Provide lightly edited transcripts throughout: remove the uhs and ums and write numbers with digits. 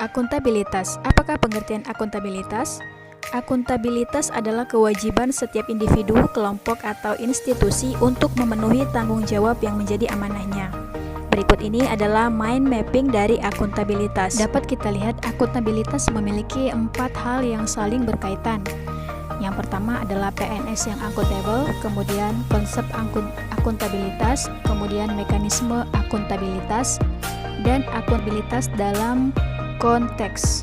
Akuntabilitas. Apakah pengertian akuntabilitas? Akuntabilitas adalah kewajiban setiap individu, kelompok, atau institusi untuk memenuhi tanggung jawab yang menjadi amanahnya. Berikut ini adalah mind mapping dari akuntabilitas. Dapat kita lihat akuntabilitas memiliki 4 hal yang saling berkaitan. Yang pertama adalah PNS yang akuntabel, kemudian konsep akuntabilitas, kemudian mekanisme akuntabilitas, dan akuntabilitas dalam konteks.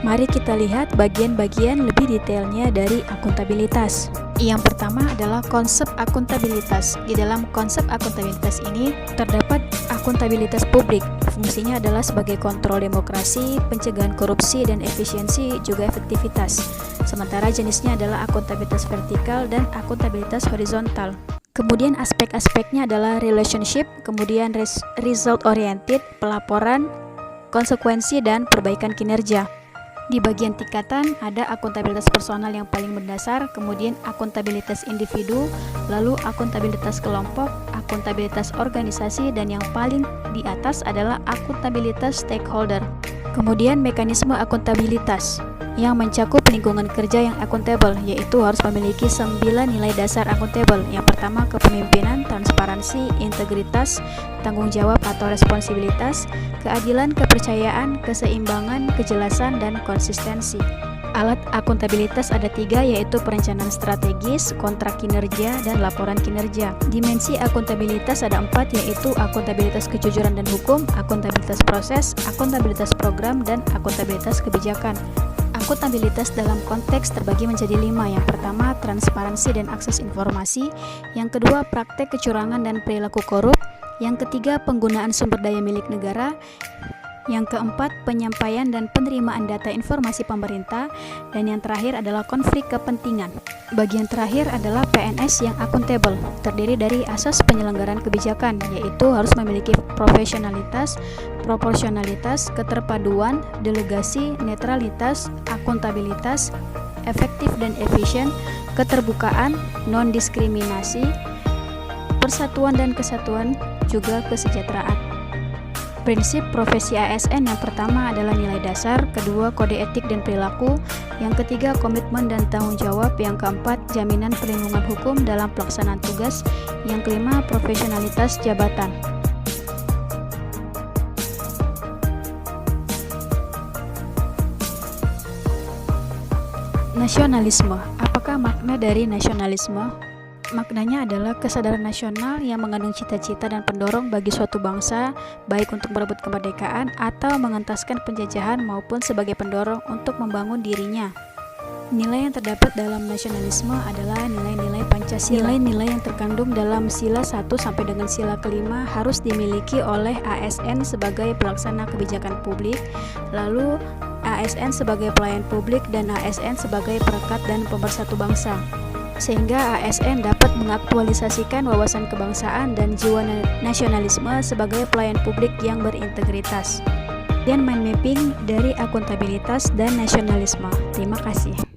Mari kita lihat bagian-bagian lebih detailnya dari akuntabilitas. Yang pertama adalah konsep akuntabilitas. Di dalam konsep akuntabilitas ini terdapat akuntabilitas publik. Fungsinya adalah sebagai kontrol demokrasi, pencegahan korupsi dan efisiensi, juga efektivitas. Sementara jenisnya adalah akuntabilitas vertikal dan akuntabilitas horizontal. Kemudian aspek-aspeknya adalah relationship, kemudian result oriented, pelaporan, konsekuensi, dan perbaikan kinerja. Di bagian tingkatan ada akuntabilitas personal yang paling mendasar, kemudian akuntabilitas individu, lalu akuntabilitas kelompok, akuntabilitas organisasi, dan yang paling di atas adalah akuntabilitas stakeholder. Kemudian mekanisme akuntabilitas yang mencakup lingkungan kerja yang akuntabel, yaitu harus memiliki 9 nilai dasar akuntabel. Yang pertama, kepemimpinan, transparansi, integritas, tanggung jawab atau responsibilitas, keadilan, kepercayaan, keseimbangan, kejelasan, dan konsistensi. Alat akuntabilitas ada 3, yaitu perencanaan strategis, kontrak kinerja, dan laporan kinerja. Dimensi akuntabilitas ada 4, yaitu akuntabilitas kejujuran dan hukum, akuntabilitas proses, akuntabilitas program, dan akuntabilitas kebijakan. Akuntabilitas dalam konteks terbagi menjadi 5. Yang pertama, transparansi dan akses informasi. Yang kedua, praktek kecurangan dan perilaku korup. Yang ketiga, penggunaan sumber daya milik negara. Yang keempat, penyampaian dan penerimaan data informasi pemerintah. Dan yang terakhir adalah konflik kepentingan. Bagian terakhir adalah PNS yang akuntabel, terdiri dari asas penyelenggaraan kebijakan, yaitu harus memiliki profesionalitas, proporsionalitas, keterpaduan, delegasi, netralitas, akuntabilitas, efektif dan efisien, keterbukaan, non-diskriminasi, persatuan dan kesatuan, juga kesejahteraan. Prinsip profesi ASN yang pertama adalah nilai dasar, kedua kode etik dan perilaku, yang ketiga komitmen dan tanggung jawab, yang keempat jaminan perlindungan hukum dalam pelaksanaan tugas, yang kelima profesionalitas jabatan. Nasionalisme. Apakah makna dari nasionalisme? Maknanya adalah kesadaran nasional yang mengandung cita-cita dan pendorong bagi suatu bangsa, baik untuk merebut kemerdekaan atau mengentaskan penjajahan maupun sebagai pendorong untuk membangun dirinya. Nilai yang terdapat dalam nasionalisme adalah nilai-nilai Pancasila. Nilai-nilai yang terkandung dalam sila 1 sampai dengan sila kelima harus dimiliki oleh ASN sebagai pelaksana kebijakan publik, lalu ASN sebagai pelayan publik, dan ASN sebagai perekat dan pemersatu bangsa. Sehingga ASN dapat mengaktualisasikan wawasan kebangsaan dan jiwa nasionalisme sebagai pelayan publik yang berintegritas. Dan mind mapping dari akuntabilitas dan nasionalisme. Terima kasih.